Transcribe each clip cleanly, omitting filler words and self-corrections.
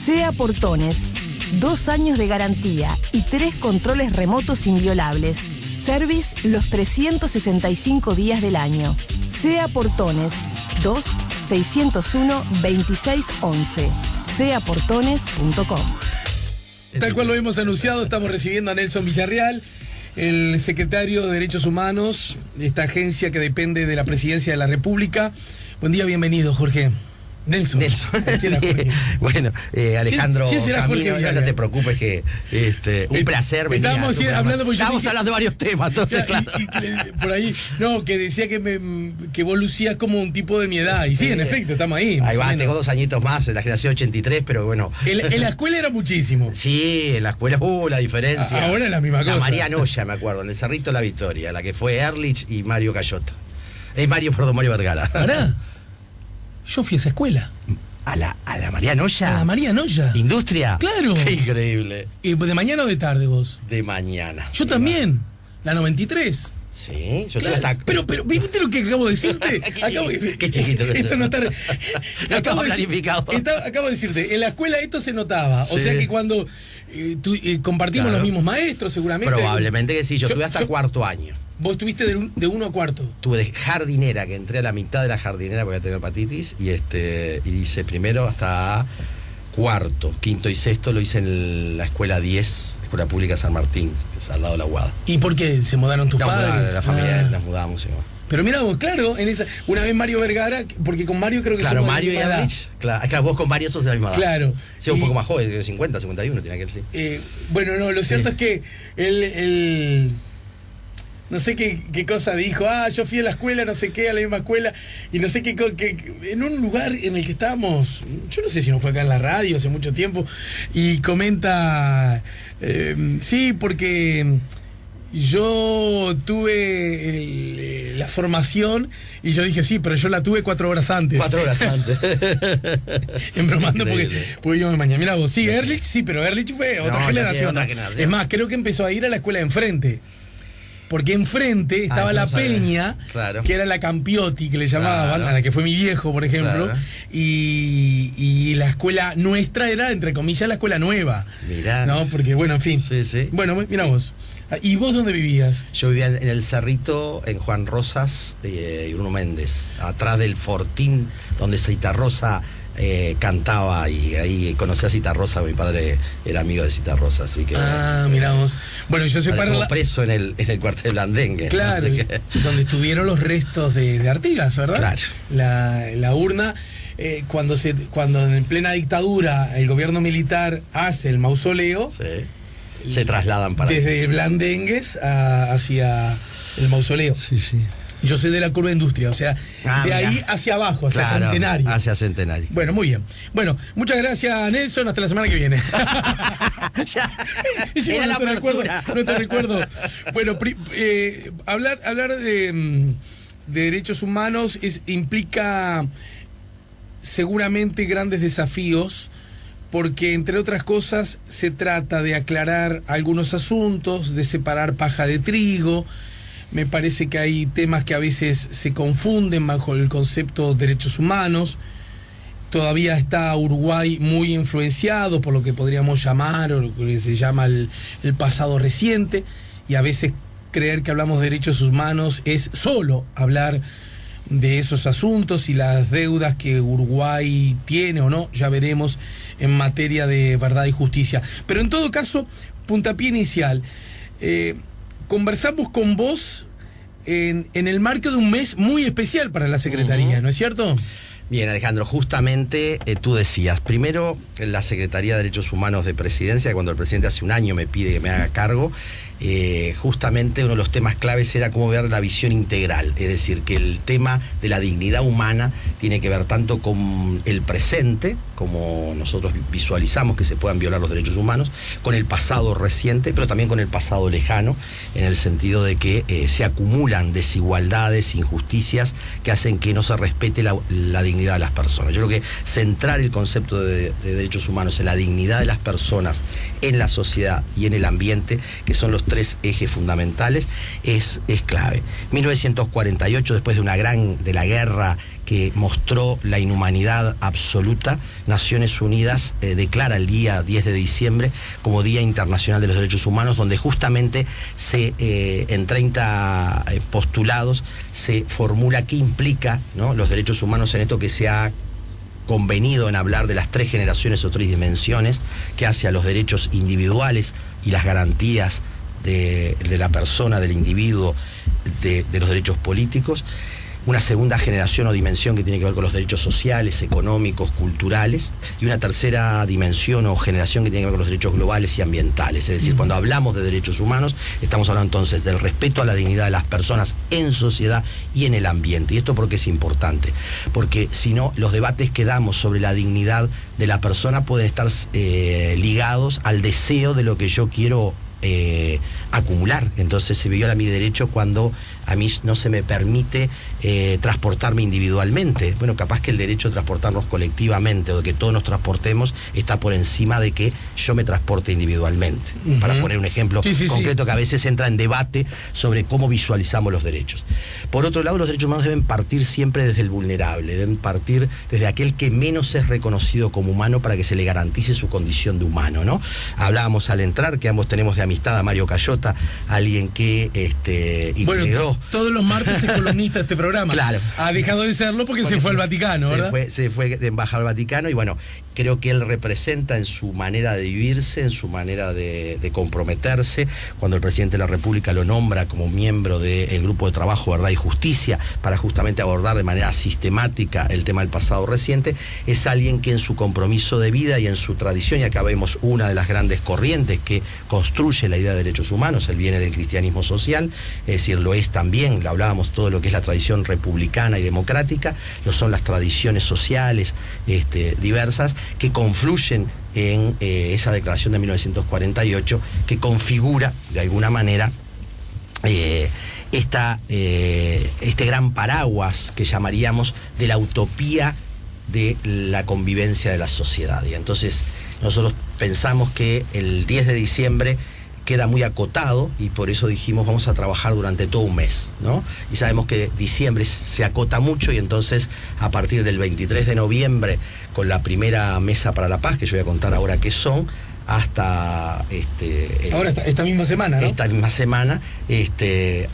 SEA Portones. 2 años de garantía y 3 controles remotos inviolables. Service los 365 días del año. SEA Portones. 2-601-2611. seaportones.com. Tal cual lo hemos anunciado, estamos recibiendo a Nelson Villarreal, el secretario de Derechos Humanos de esta agencia que depende de la Presidencia de la República. Buen día, bienvenido, Jorge. Nelson. Bueno, Alejandro, ¿Quién será Camino, Jorge? no te preocupes que un placer venir. Estábamos hablando porque estábamos hablando de varios temas, entonces, claro. Por ahí, no, que decía que vos lucías como un tipo de mi edad. Y sí, en efecto, estamos ahí. Ahí va, tengo 2 añitos más, en la generación 83, pero bueno. En la escuela era muchísimo. Sí, en la escuela la diferencia. Ahora es la misma cosa. La María Noya, me acuerdo, en el Cerrito La Victoria, la que fue Ehrlich y Mario Cayota. Mario Vergara. ¿Ahora? Yo fui a esa escuela. ¿A la María Noya? ¿A la María Noya? ¿Industria? Claro. Qué increíble. ¿De mañana o de tarde vos? De mañana. Yo también. La 93. Sí, yo claro, tuve hasta... Pero, ¿viste lo que acabo de decirte? Qué chiquito. Esto no está... No estaba planificado. Acabo de decirte, en la escuela esto se notaba. Sí. O sea que cuando compartimos los mismos maestros, seguramente... Probablemente que sí. Yo estuve hasta 4º año. ¿Vos estuviste de 1 a 4? Tuve de jardinera, que entré a la mitad de la jardinera porque había tenido hepatitis, y hice primero hasta 4º, 5º y 6º lo hice en la escuela 10, Escuela Pública San Martín, que es al lado de la Guada. ¿Y por qué? ¿Se mudaron tus padres? La familia nos mudamos. Sí. Pero mira vos, claro, una vez Mario Vergara, porque con Mario creo que claro, somos Mario de la misma y edad. Ehrlich, claro, vos con Mario sos de la misma edad. Claro. Sí, un poco más joven, 50, 51 tiene que ser, sí. Bueno, no, lo cierto es que él no sé qué cosa dijo, yo fui a la escuela, no sé qué, a la misma escuela, y no sé qué, en un lugar en el que estábamos, yo no sé si no fue acá en la radio hace mucho tiempo, y comenta, sí, porque yo tuve la formación, y yo dije, sí, pero yo la tuve 4 horas antes. 4 horas antes. Embromando porque yo me mañana. Mirá vos, sí, Ehrlich, sí, pero Ehrlich fue otra generación. Es más, creo que empezó a ir a la escuela de enfrente. Porque enfrente estaba la Peña, claro, que era la Campiotti, que le llamaban, claro, a la que fue mi viejo, por ejemplo, claro, y la escuela nuestra era, entre comillas, la escuela nueva. Mirá. ¿No? Porque, bueno, en fin. Sí, sí. Bueno, mirá vos. ¿Y vos dónde vivías? Yo vivía en el Cerrito, en Juan Rosas y Bruno Méndez, atrás del Fortín, donde Citarrosa cantaba, y ahí conocí a Citarrosa, mi padre era amigo de Citarrosa, así que... mirá vos. Bueno, yo soy para preso en el cuartel Blandengue. Claro, ¿no? Donde estuvieron los restos de Artigas, ¿verdad? Claro. La urna, cuando en plena dictadura el gobierno militar hace el mausoleo... Sí. Se trasladan para... Desde Blandengues hacia el mausoleo. Sí, sí. Yo soy de la curva de Industria, o sea, de ahí hacia abajo, hacia Centenario. Hacia Centenario. Bueno, muy bien. Bueno, muchas gracias, Nelson. Hasta la semana que viene. No te recuerdo. Bueno, hablar de derechos humanos implica seguramente grandes desafíos, porque entre otras cosas se trata de aclarar algunos asuntos, de separar paja de trigo. Me parece que hay temas que a veces se confunden bajo el concepto de derechos humanos. Todavía está Uruguay muy influenciado por lo que podríamos llamar, o lo que se llama el pasado reciente, y a veces creer que hablamos de derechos humanos es solo hablar de esos asuntos y las deudas que Uruguay tiene o no, ya veremos, en materia de verdad y justicia. Pero en todo caso, puntapié inicial. Conversamos con vos en el marco de un mes muy especial para la Secretaría, ¿no es cierto? Bien, Alejandro, justamente tú decías, primero, la Secretaría de Derechos Humanos de Presidencia, cuando el presidente hace un año me pide que me haga cargo, justamente uno de los temas claves era cómo ver la visión integral, es decir, que el tema de la dignidad humana tiene que ver tanto con el presente, como nosotros visualizamos que se puedan violar los derechos humanos, con el pasado reciente, pero también con el pasado lejano, en el sentido de que se acumulan desigualdades, injusticias que hacen que no se respete la dignidad de las personas. Yo creo que centrar el concepto de derechos humanos en la dignidad de las personas, en la sociedad y en el ambiente, que son los 3 ejes fundamentales, es clave. 1948, después de la guerra que mostró la inhumanidad absoluta, Naciones Unidas declara el día 10 de diciembre como Día Internacional de los Derechos Humanos, donde justamente en 30 postulados se formula qué implica, ¿no?, los derechos humanos en esto que se ha convenido en hablar de las 3 generaciones o 3 dimensiones, que hace a los derechos individuales y las garantías de la persona, del individuo, de los derechos políticos, una segunda generación o dimensión que tiene que ver con los derechos sociales, económicos, culturales, y una tercera dimensión o generación que tiene que ver con los derechos globales y ambientales. Es decir, cuando hablamos de derechos humanos, estamos hablando entonces del respeto a la dignidad de las personas en sociedad y en el ambiente. ¿Y esto por qué es importante? Porque si no, los debates que damos sobre la dignidad de la persona pueden estar ligados al deseo de lo que yo quiero acumular. Entonces se viola mi derecho cuando a mí no se me permite transportarme individualmente. Bueno, capaz que el derecho a transportarnos colectivamente o de que todos nos transportemos está por encima de que yo me transporte individualmente. Para poner un ejemplo concreto que a veces entra en debate sobre cómo visualizamos los derechos. Por otro lado, los derechos humanos deben partir siempre desde el vulnerable, deben partir desde aquel que menos es reconocido como humano para que se le garantice su condición de humano, ¿no? Hablábamos al entrar que ambos tenemos de amistad a Mario Cayota, alguien que integró. Todos los martes es columnista de este programa. Claro. Ha dejado de serlo porque se fue al Vaticano, ¿verdad? Se fue de embajada al Vaticano y bueno, creo que él representa en su manera de vivirse, en su manera de comprometerse, cuando el presidente de la República lo nombra como miembro del grupo de trabajo Verdad y Justicia para justamente abordar de manera sistemática el tema del pasado reciente, es alguien que en su compromiso de vida y en su tradición, y acá vemos una de las grandes corrientes que construye la idea de derechos humanos, él viene del cristianismo social, es decir, lo es también, lo hablábamos todo lo que es la tradición republicana y democrática, lo son las tradiciones sociales diversas que confluyen en esa declaración de 1948 que configura de alguna manera este gran paraguas que llamaríamos de la utopía de la convivencia de la sociedad. Y entonces nosotros pensamos que el 10 de diciembre queda muy acotado y por eso dijimos vamos a trabajar durante todo un mes, ¿no? Y sabemos que diciembre se acota mucho y entonces a partir del 23 de noviembre con la primera Mesa para la Paz, que yo voy a contar ahora qué son, hasta ahora esta misma semana, ¿no? Esta misma semana,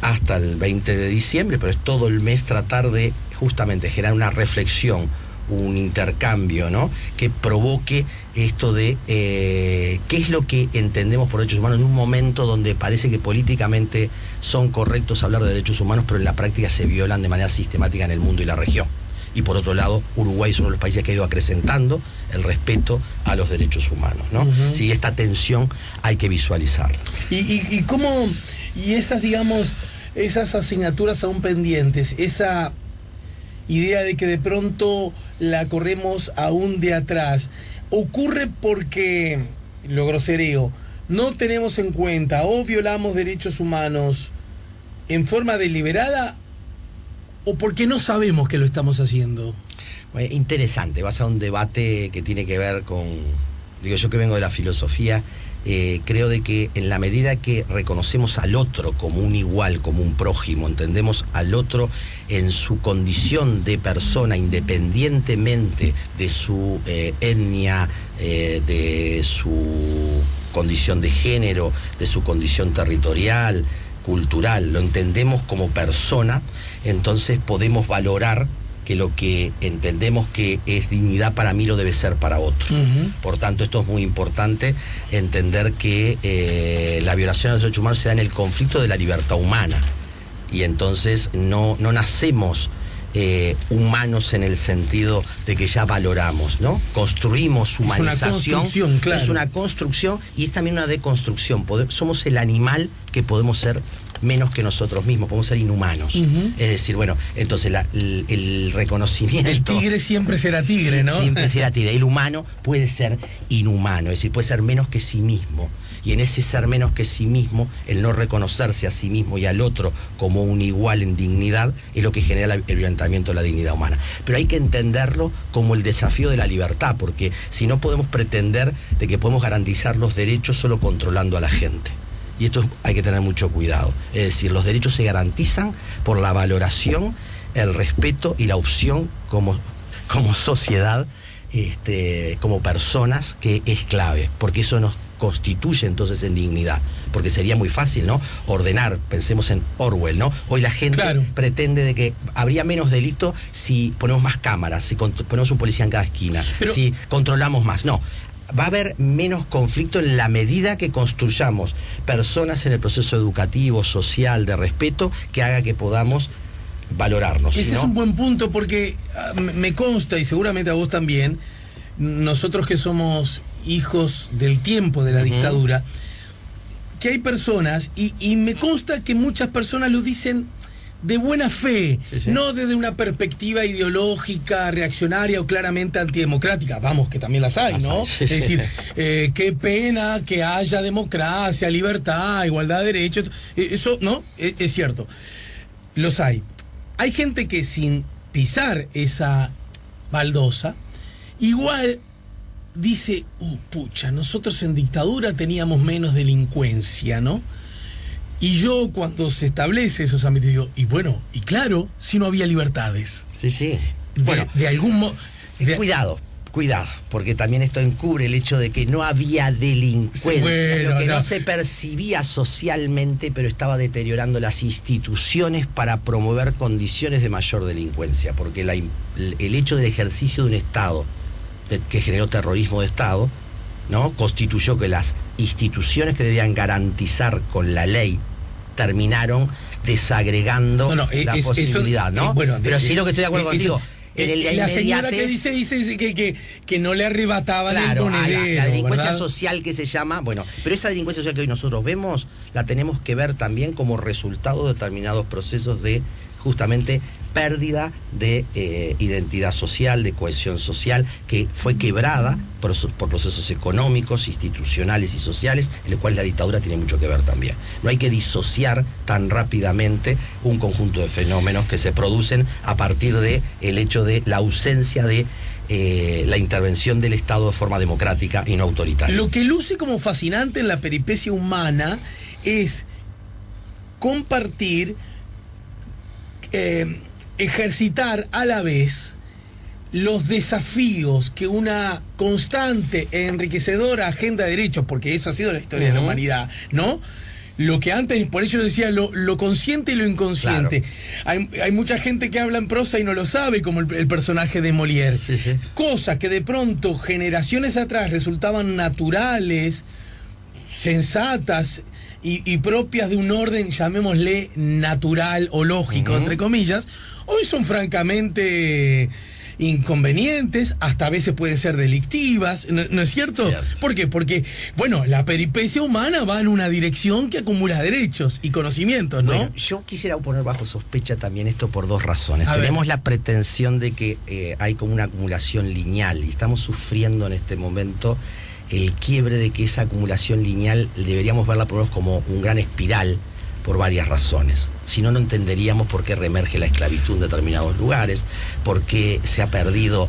hasta el 20 de diciembre, pero es todo el mes tratar de justamente generar una reflexión, un intercambio, ¿no?, que provoque esto de qué es lo que entendemos por derechos humanos en un momento donde parece que políticamente son correctos hablar de derechos humanos, pero en la práctica se violan de manera sistemática en el mundo y la región. Y por otro lado, Uruguay es uno de los países que ha ido acrecentando el respeto a los derechos humanos, ¿no? Sí, esta tensión hay que visualizarla. ¿Y cómo, y esas, digamos, esas asignaturas aún pendientes, esa idea de que de pronto la corremos aún de atrás, ocurre porque, lo grosereo, no tenemos en cuenta o violamos derechos humanos en forma deliberada o porque no sabemos que lo estamos haciendo? Bueno, interesante, vas a un debate que tiene que ver con, digo yo que vengo de la filosofía, creo de que en la medida que reconocemos al otro como un igual, como un prójimo, entendemos al otro en su condición de persona, independientemente de su etnia, de su condición de género, de su condición territorial, cultural, lo entendemos como persona, entonces podemos valorar que lo que entendemos que es dignidad para mí lo debe ser para otro. Por tanto, esto es muy importante, entender que la violación de los derechos humanos se da en el conflicto de la libertad humana. Y entonces no nacemos humanos en el sentido de que ya valoramos, ¿no? Construimos humanización. Es una construcción, claro. Es una construcción y es también una deconstrucción. Somos el animal que podemos ser menos que nosotros mismos, podemos ser inhumanos. Es decir, bueno, entonces el reconocimiento... El tigre siempre será tigre, ¿no? Siempre será tigre. El humano puede ser inhumano, es decir, puede ser menos que sí mismo. Y en ese ser menos que sí mismo, el no reconocerse a sí mismo y al otro como un igual en dignidad, es lo que genera el violentamiento de la dignidad humana. Pero hay que entenderlo como el desafío de la libertad, porque si no podemos pretender de que podemos garantizar los derechos solo controlando a la gente. Y esto hay que tener mucho cuidado. Es decir, los derechos se garantizan por la valoración el respeto y la opción como sociedad, como personas, que es clave, porque eso nos constituye entonces en dignidad, porque sería muy fácil, ¿no? Ordenar, pensemos en Orwell, ¿no? Hoy la gente pretende de que habría menos delito si ponemos más cámaras, si ponemos un policía en cada esquina, si controlamos más. No, va a haber menos conflicto en la medida que construyamos personas en el proceso educativo, social, de respeto, que haga que podamos valorarnos. Ese es un buen punto, porque me consta, y seguramente a vos también, nosotros que somos hijos del tiempo de la dictadura, que hay personas, y me consta que muchas personas lo dicen de buena fe, no desde una perspectiva ideológica, reaccionaria o claramente antidemocrática. Vamos, que también las hay, ¿no? Es decir, qué pena que haya democracia, libertad, igualdad de derechos. Eso, ¿no? Es cierto. Los hay. Hay gente que sin pisar esa baldosa, igual dice, pucha, nosotros en dictadura teníamos menos delincuencia, ¿no? Y yo, cuando se establece esos ámbitos, digo, y bueno, y claro, si no había libertades. Sí. Bueno, de algún modo... Cuidado, porque también esto encubre el hecho de que no había delincuencia, lo que no se percibía socialmente, pero estaba deteriorando las instituciones para promover condiciones de mayor delincuencia, porque el hecho del ejercicio de un Estado que generó terrorismo de Estado, ¿no?, constituyó que las instituciones que debían garantizar con la ley terminaron desagregando la posibilidad, ¿no? Pero sí, lo que estoy de acuerdo contigo. La señora que dice que no le arrebataban el monedero, la delincuencia ¿verdad? social, que se llama, pero esa delincuencia social que hoy nosotros vemos, la tenemos que ver también como resultado de determinados procesos de justamente pérdida de identidad social, de cohesión social, que fue quebrada por procesos económicos, institucionales y sociales, en los cuales la dictadura tiene mucho que ver también. No hay que disociar tan rápidamente un conjunto de fenómenos que se producen a partir de el hecho de la ausencia de la intervención del Estado de forma democrática y no autoritaria. Lo que luce como fascinante en la peripecia humana es compartir, ejercitar a la vez los desafíos que una constante e enriquecedora agenda de derechos, porque eso ha sido la historia de la humanidad, ¿no? Lo que antes, por eso yo decía, lo consciente y lo inconsciente. Claro. Hay mucha gente que habla en prosa y no lo sabe, como el personaje de Molière. Cosas que de pronto, generaciones atrás, resultaban naturales, sensatas y propias de un orden, llamémosle natural o lógico, entre comillas, hoy son francamente inconvenientes, hasta a veces pueden ser delictivas, ¿no es cierto? ¿Por qué? Porque, bueno, la peripecia humana va en una dirección que acumula derechos y conocimientos, ¿no? Bueno, yo quisiera poner bajo sospecha también esto por dos razones. Tenemos la pretensión de que hay como una acumulación lineal, y estamos sufriendo en este momento el quiebre de que esa acumulación lineal deberíamos verla por lo menos como un gran espiral, por varias razones. Si no, no entenderíamos por qué reemerge la esclavitud en determinados lugares, por qué se ha perdido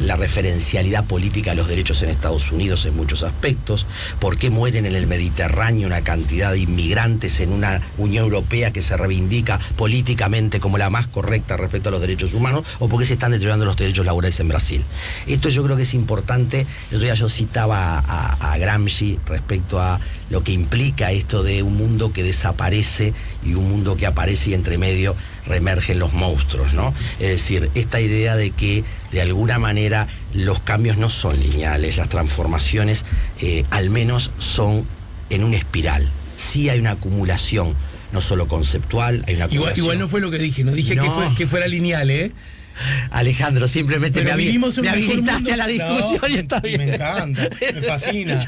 la referencialidad política de los derechos en Estados Unidos en muchos aspectos, por qué mueren en el Mediterráneo una cantidad de inmigrantes en una Unión Europea que se reivindica políticamente como la más correcta respecto a los derechos humanos, o por qué se están deteriorando los derechos laborales en Brasil. Esto yo creo que es importante. El otro día yo citaba a Gramsci respecto a lo que implica esto de un mundo que desaparece y un mundo que aparece, y entre medio reemergen los monstruos, ¿no? Es decir, esta idea de que de alguna manera los cambios no son lineales, las transformaciones al menos son en una espiral. Sí hay una acumulación, no solo conceptual, hay una acumulación. Igual no fue lo que dije, no dije que fuera lineal, ¿eh? Alejandro, simplemente me habilitaste a la discusión, no, y está bien. Me encanta, me fascina.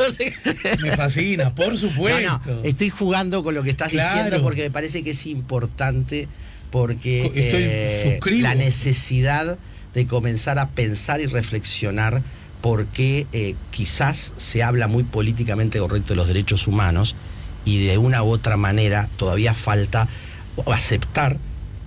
Me fascina, por supuesto. No, estoy jugando con lo que estás diciendo, porque me parece que es importante, porque suscribo la necesidad de comenzar a pensar y reflexionar, porque quizás se habla muy políticamente correcto de los derechos humanos, y de una u otra manera todavía falta aceptar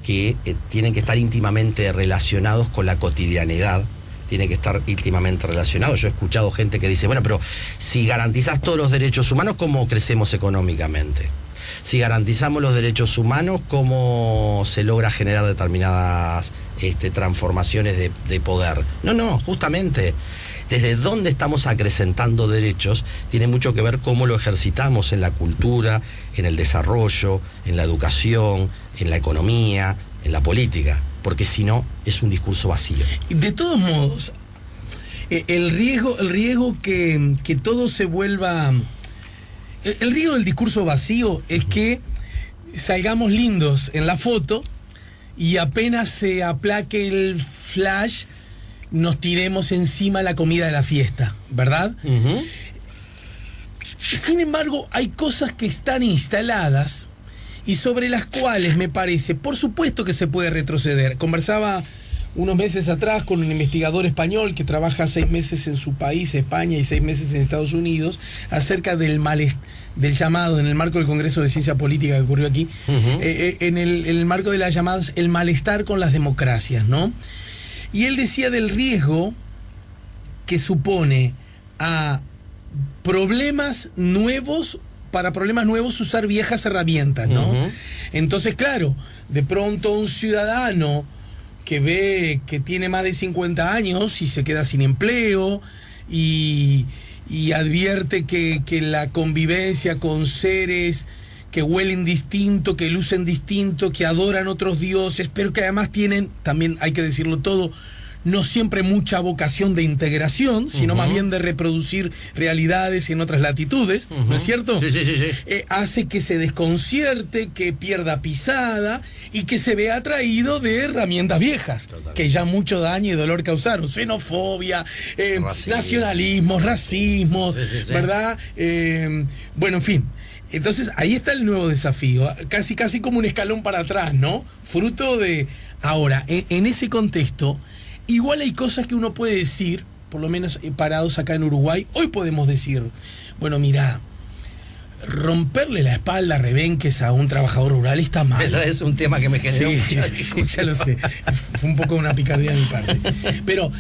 que tienen que estar íntimamente relacionados con la cotidianidad, tienen que estar íntimamente relacionados. Yo he escuchado gente que dice, bueno, pero si garantizás todos los derechos humanos, ¿cómo crecemos económicamente? Si garantizamos los derechos humanos, ¿cómo se logra generar determinadas transformaciones de poder? No, justamente desde dónde estamos acrecentando derechos tiene mucho que ver cómo lo ejercitamos en la cultura, en el desarrollo, en la educación, en la economía, en la política, porque si no es un discurso vacío. De todos modos, el riesgo que todo se vuelva... El riesgo del discurso vacío es que salgamos lindos en la foto y apenas se aplaque el flash, nos tiremos encima la comida de la fiesta, ¿verdad? Uh-huh. Sin embargo, hay cosas que están instaladas y sobre las cuales me parece, por supuesto que se puede retroceder. Conversaba unos meses atrás con un investigador español que trabaja 6 meses en su país, España, y 6 meses en Estados Unidos, acerca del llamado, en el marco del Congreso de Ciencia Política que ocurrió aquí, uh-huh. En el marco de las llamadas, el malestar con las democracias, ¿no? Y él decía del riesgo que supone a problemas nuevos, para problemas nuevos usar viejas herramientas, ¿no? Uh-huh. Entonces, claro, de pronto un ciudadano que ve que tiene más de 50 años y se queda sin empleo y advierte que la convivencia con seres que huelen distinto, que lucen distinto, que adoran otros dioses, pero que además tienen, también hay que decirlo todo, no siempre mucha vocación de integración, sino uh-huh. más bien de reproducir realidades en otras latitudes, uh-huh. ¿no es cierto? Sí. Hace que se desconcierte, que pierda pisada y que se vea atraído de herramientas viejas, que ya mucho daño y dolor causaron. Xenofobia, nacionalismos, racismos, sí. ¿verdad? Bueno, en fin. Entonces, ahí está el nuevo desafío, casi como un escalón para atrás, ¿no? Fruto de... Ahora, en ese contexto, igual hay cosas que uno puede decir, por lo menos parados acá en Uruguay, hoy podemos decir, bueno, mirá, romperle la espalda a rebenques a un trabajador rural está mal. Pero es un tema que me generó mucha discusión. Ya lo sé, fue un poco una picardía de mi parte. Pero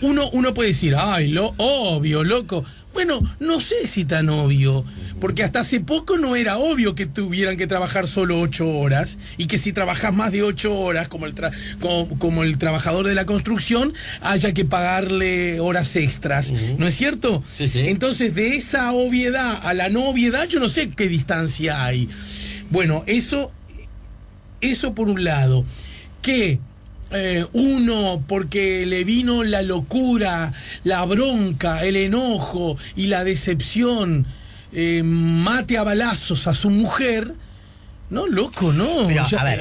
uno puede decir, ay, lo obvio, loco. Bueno, no sé si tan obvio, porque hasta hace poco no era obvio que tuvieran que trabajar solo 8 horas y que si trabajas más de 8 horas, como el trabajador de la construcción, haya que pagarle horas extras, uh-huh. ¿no es cierto? Sí. Entonces, de esa obviedad a la no obviedad, yo no sé qué distancia hay. Bueno, eso por un lado, que... uno, porque le vino la locura, la bronca, el enojo y la decepción, mate a balazos a su mujer, no, loco, no. Pero, a ver,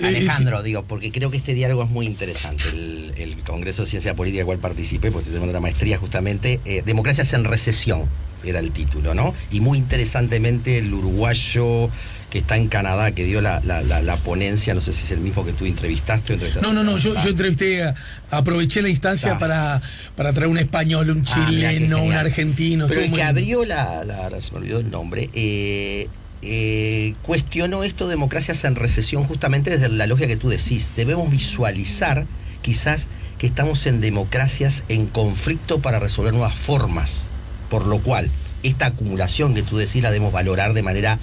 Alejandro, digo, porque creo que este diálogo es muy interesante. El Congreso de Ciencia Política al cual participé, porque estoy tomando la maestría justamente, Democracias en Recesión era el título, ¿no? Y muy interesantemente el uruguayo que está en Canadá, que dio la ponencia, no sé si es el mismo que tú entrevistaste. No, yo entrevisté, aproveché la instancia para traer un español, un chileno, un argentino. Pero el que abrió ahora se me olvidó el nombre, cuestionó esto, democracias en recesión, justamente desde la lógica que tú decís. Debemos visualizar quizás que estamos en democracias en conflicto para resolver nuevas formas, por lo cual esta acumulación que tú decís la debemos valorar de manera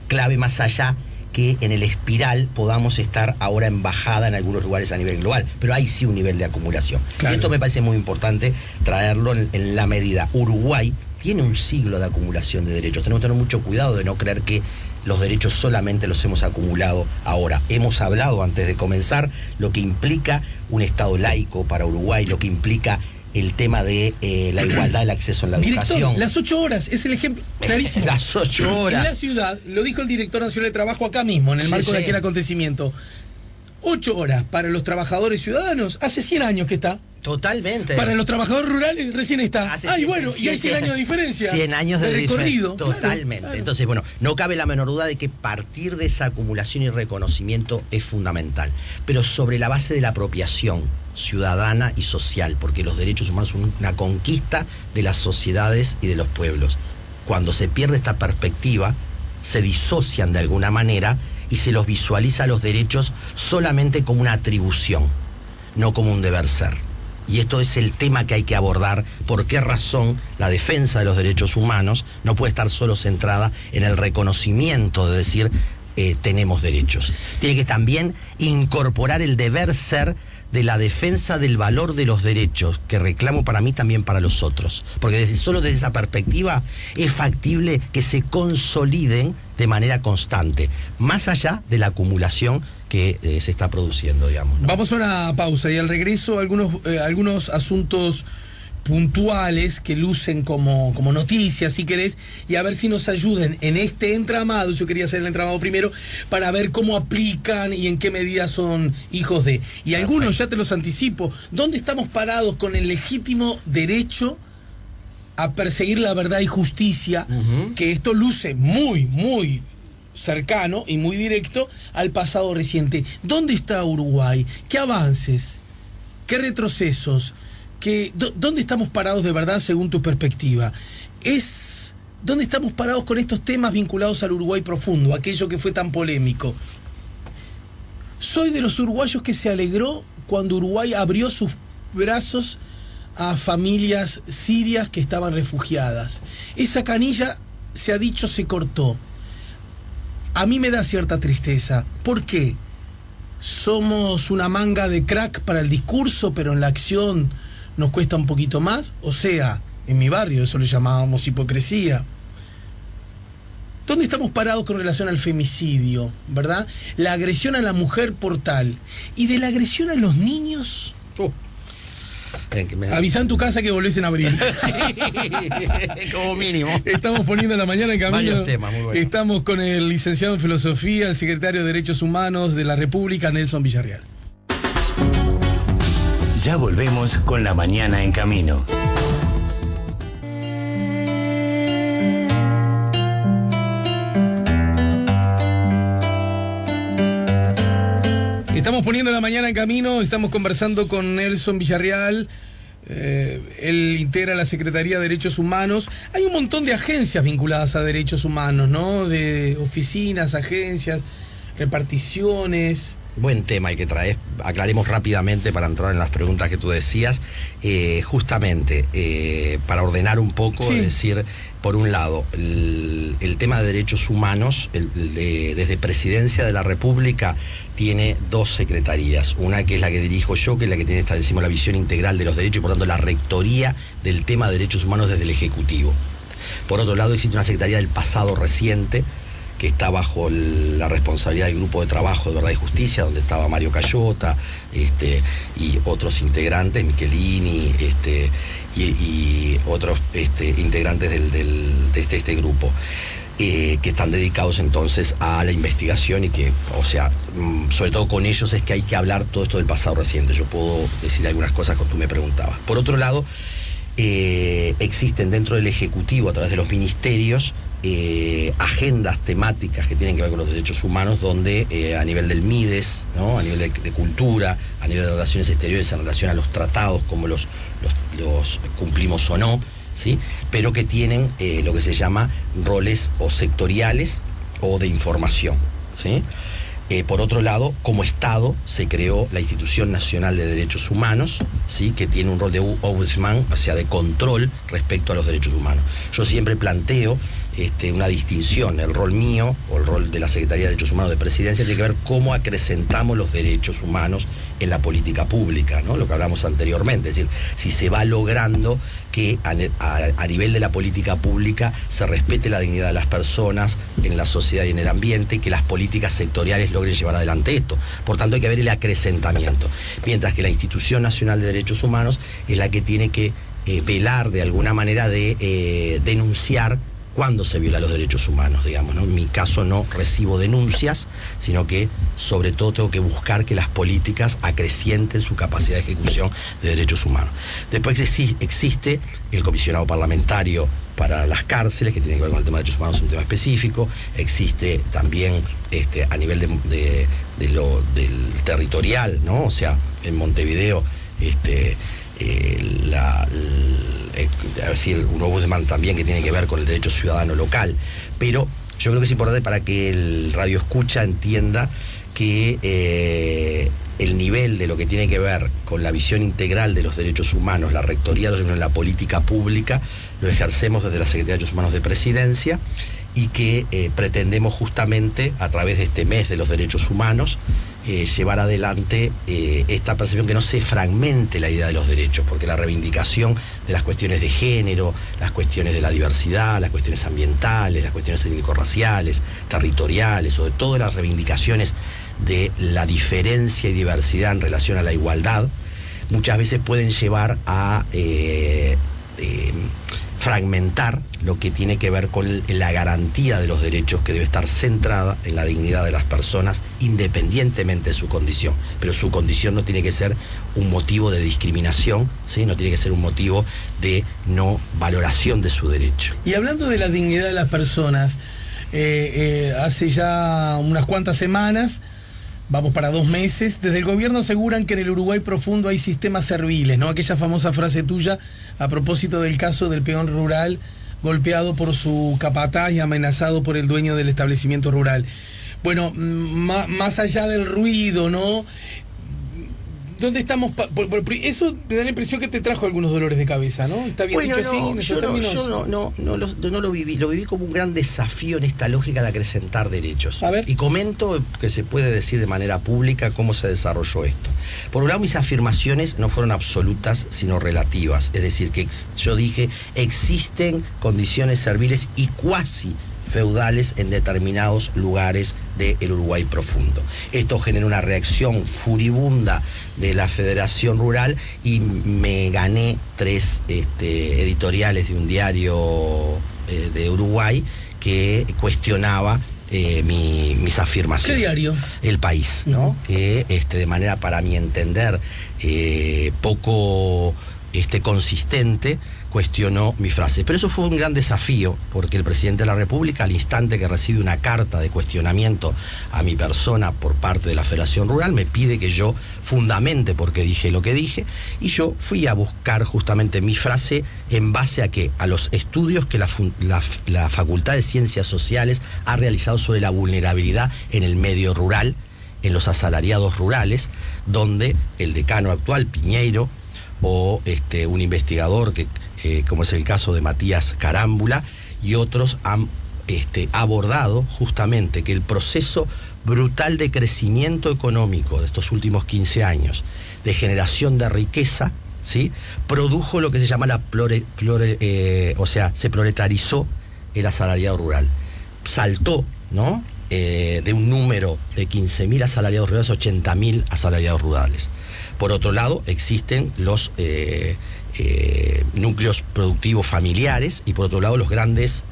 clave, más allá que en el espiral podamos estar ahora en bajada en algunos lugares a nivel global, pero hay sí un nivel de acumulación. Claro. Y esto me parece muy importante traerlo en la medida. Uruguay tiene un siglo de acumulación de derechos. Tenemos que tener mucho cuidado de no creer que los derechos solamente los hemos acumulado ahora. Hemos hablado antes de comenzar lo que implica un Estado laico para Uruguay, lo que implica el tema de la igualdad del acceso a la educación. Director, las 8 horas, es el ejemplo clarísimo. Las 8 horas. En la ciudad, lo dijo el director nacional de trabajo acá mismo, en el marco de aquel acontecimiento. 8 horas para los trabajadores ciudadanos, hace 100 años que está. Totalmente. Para los trabajadores rurales recién está. Y hay 100 años de diferencia. 100 años de recorrido. Totalmente. Claro. Entonces, bueno, no cabe la menor duda de que partir de esa acumulación y reconocimiento es fundamental. Pero sobre la base de la apropiación ciudadana y social, porque los derechos humanos son una conquista de las sociedades y de los pueblos. Cuando se pierde esta perspectiva, se disocian de alguna manera y se los visualiza los derechos solamente como una atribución, no como un deber ser. Y esto es el tema que hay que abordar. ¿Por qué razón la defensa de los derechos humanos no puede estar solo centrada en el reconocimiento de decir tenemos derechos? Tiene que también incorporar el deber ser de la defensa del valor de los derechos, que reclamo para mí también para los otros. Porque solo desde esa perspectiva es factible que se consoliden de manera constante, más allá de la acumulación que se está produciendo, digamos, ¿no? Vamos a una pausa y al regreso algunos asuntos puntuales que lucen como noticias, si querés, y a ver si nos ayuden en este entramado. Yo quería hacer el entramado primero para ver cómo aplican y en qué medida son hijos de. Y algunos, ya te los anticipo, ¿dónde estamos parados con el legítimo derecho a perseguir la verdad y justicia? Que esto luce muy, muy cercano y muy directo al pasado reciente. ¿Dónde está Uruguay? ¿Qué avances? ¿Qué retrocesos? ¿Dónde estamos parados de verdad según tu perspectiva? ¿Dónde estamos parados con estos temas vinculados al Uruguay profundo, aquello que fue tan polémico? Soy de los uruguayos que se alegró cuando Uruguay abrió sus brazos a familias sirias que estaban refugiadas. Esa canilla, se ha dicho, se cortó. A mí me da cierta tristeza. ¿Por qué? Somos una manga de crack para el discurso, pero en la acción nos cuesta un poquito más. O sea, en mi barrio eso le llamábamos hipocresía. ¿Dónde estamos parados con relación al femicidio, verdad? La agresión a la mujer por tal. ¿Y de la agresión a los niños? Avisá en tu casa que volvés en abril. Sí, como mínimo. Estamos poniendo la mañana en camino. Varios temas, muy bueno. Estamos con el licenciado en Filosofía, el secretario de Derechos Humanos de la República, Nelson Villarreal. Ya volvemos con la mañana en camino. Estamos poniendo la mañana en camino, estamos conversando con Nelson Villarreal, él integra la Secretaría de Derechos Humanos. Hay un montón de agencias vinculadas a derechos humanos, ¿no? De oficinas, agencias, reparticiones. Buen tema el que traes. Aclaremos rápidamente para entrar en las preguntas que tú decías. Justamente, para ordenar un poco, sí. Es decir, por un lado, el tema de derechos humanos, desde Presidencia de la República, tiene dos secretarías. Una que es la que dirijo yo, que es la que tiene, decimos, la visión integral de los derechos y por tanto la rectoría del tema de derechos humanos desde el Ejecutivo. Por otro lado, existe una secretaría del pasado reciente, que está bajo la responsabilidad del Grupo de Trabajo de Verdad y Justicia, donde estaba Mario Cayota y otros integrantes, Michelini y otros integrantes de este grupo, que están dedicados entonces a la investigación y que, o sea, sobre todo con ellos es que hay que hablar todo esto del pasado reciente. Yo puedo decir algunas cosas que tú me preguntabas. Por otro lado, existen dentro del Ejecutivo, a través de los ministerios, agendas temáticas que tienen que ver con los derechos humanos, donde a nivel del MIDES, ¿no? A nivel de cultura, a nivel de relaciones exteriores, en relación a los tratados, como los cumplimos o no, ¿sí? Pero que tienen lo que se llama roles o sectoriales o de información, ¿sí? Por otro lado, como Estado se creó la Institución Nacional de Derechos Humanos, ¿sí? Que tiene un rol de ombudsman, o sea, de control respecto a los derechos humanos. Yo siempre planteo una distinción. El rol mío o el rol de la Secretaría de Derechos Humanos de Presidencia tiene que ver cómo acrecentamos los derechos humanos en la política pública, ¿no? Lo que hablamos anteriormente, es decir, si se va logrando que a nivel de la política pública se respete la dignidad de las personas en la sociedad y en el ambiente, y que las políticas sectoriales logren llevar adelante esto. Por tanto, hay que ver el acrecentamiento. Mientras que la Institución Nacional de Derechos Humanos es la que tiene que velar de alguna manera de denunciar cuando se violan los derechos humanos, digamos, ¿no? En mi caso no recibo denuncias, sino que sobre todo tengo que buscar que las políticas acrecienten su capacidad de ejecución de derechos humanos. Después existe el comisionado parlamentario para las cárceles, que tiene que ver con el tema de derechos humanos, un tema específico. Existe también a nivel del territorial, ¿no? O sea, en Montevideo, es decir, un ombudsman también que tiene que ver con el derecho ciudadano local. Pero yo creo que es importante para que el radio escucha entienda que el nivel de lo que tiene que ver con la visión integral de los derechos humanos, la rectoría de los derechos humanos en la política pública, lo ejercemos desde la Secretaría de Derechos Humanos de Presidencia y que pretendemos justamente, a través de este mes de los derechos humanos, llevar adelante esta percepción que no se fragmente la idea de los derechos, porque la reivindicación de las cuestiones de género, las cuestiones de la diversidad, las cuestiones ambientales, las cuestiones étnico-raciales, territoriales, sobre todo las reivindicaciones de la diferencia y diversidad en relación a la igualdad, muchas veces pueden llevar a fragmentar lo que tiene que ver con la garantía de los derechos, que debe estar centrada en la dignidad de las personas independientemente de su condición, pero su condición no tiene que ser un motivo de discriminación, ¿sí? No tiene que ser un motivo de no valoración de su derecho. Y hablando de la dignidad de las personas, hace ya unas cuantas semanas, vamos para 2 meses, desde el gobierno aseguran que en el Uruguay profundo hay sistemas serviles, ¿no? Aquella famosa frase tuya a propósito del caso del peón rural golpeado por su capataz y amenazado por el dueño del establecimiento rural. Bueno, más allá del ruido, ¿no? ¿Dónde estamos? Eso te da la impresión que te trajo algunos dolores de cabeza, ¿no? ¿Está bien dicho así en esos términos? Yo no lo viví. Lo viví como un gran desafío en esta lógica de acrecentar derechos. A ver. Y comento que se puede decir de manera pública cómo se desarrolló esto. Por un lado, mis afirmaciones no fueron absolutas, sino relativas. Es decir, que yo dije, existen condiciones serviles y cuasi feudales en determinados lugares del Uruguay profundo. Esto generó una reacción furibunda de la Federación Rural y me gané 3 editoriales de un diario de Uruguay que cuestionaba mis afirmaciones. ¿Qué diario? El País, ¿no? Que de manera, para mi entender, poco consistente, cuestionó mi frase. Pero eso fue un gran desafío, porque el presidente de la República, al instante que recibe una carta de cuestionamiento a mi persona por parte de la Federación Rural, me pide que yo fundamente porque dije lo que dije, y yo fui a buscar justamente mi frase en base a ¿qué? A los estudios que la Facultad de Ciencias Sociales ha realizado sobre la vulnerabilidad en el medio rural, en los asalariados rurales, donde el decano actual, Piñeiro, o un investigador que como es el caso de Matías Carámbula y otros, han abordado justamente que el proceso brutal de crecimiento económico de estos últimos 15 años, de generación de riqueza, ¿sí?, produjo lo que se llama se proletarizó el asalariado rural. Saltó, ¿no?, de un número de 15.000 asalariados rurales a 80.000 asalariados rurales. Por otro lado, existen los núcleos productivos familiares y por otro lado los grandes